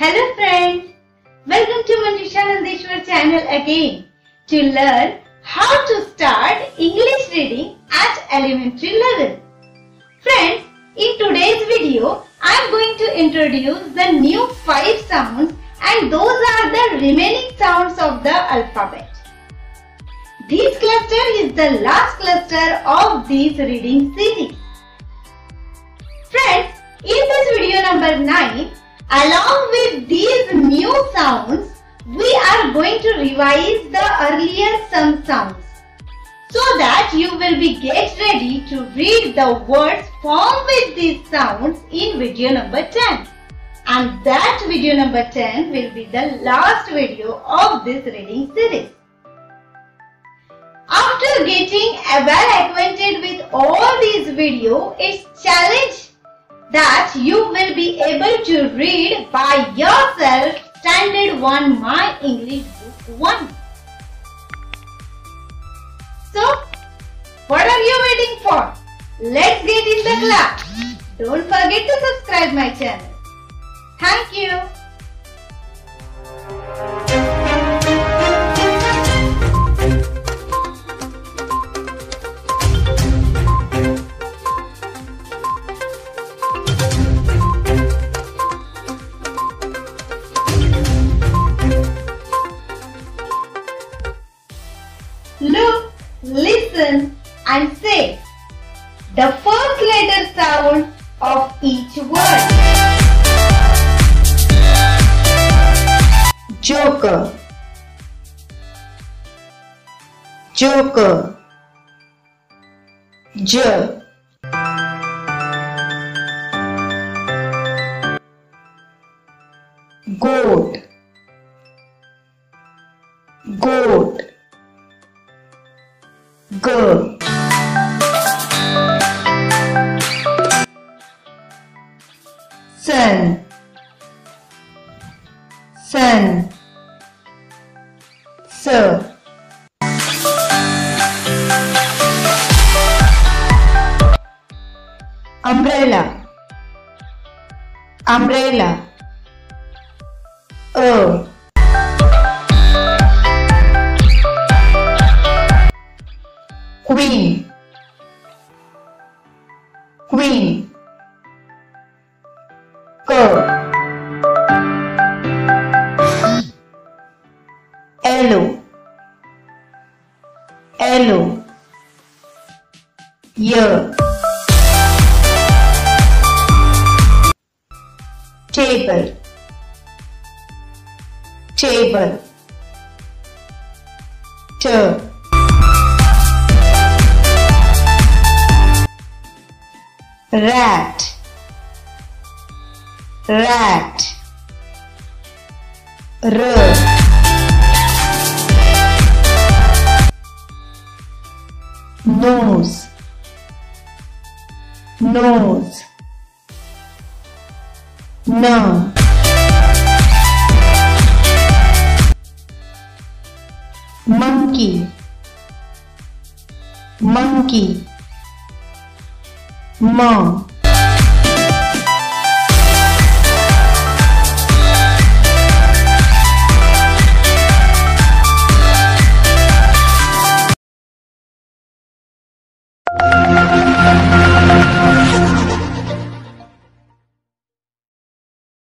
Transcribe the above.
Hello friends, welcome to Manjusha Nandeshwar channel again to learn how to start English reading at elementary level. Friends, in today's video, I am going to introduce the new 5 sounds and those are the remaining sounds of the alphabet. This cluster is the last cluster of this reading series. Friends, in this video number 9, along with these new sounds, we are going to revise the earlier some sounds so that you will be get ready to read the words formed with these sounds in video number 10. And that video number 10 will be the last video of this reading series. After getting well acquainted with all these videos, it's challenge that you will be able to read by yourself Standard 1 My English Book 1. So, what are you waiting for? Let's get in the class. Don't forget to subscribe my channel. Thank you. Look, listen and say the first letter sound of each word. Joker, joker, j, goat, goat, g, sun, sun, s, umbrella, umbrella, queen, queen, yellow, yellow, table, table, rat, rat, nose, nose, monkey, monkey,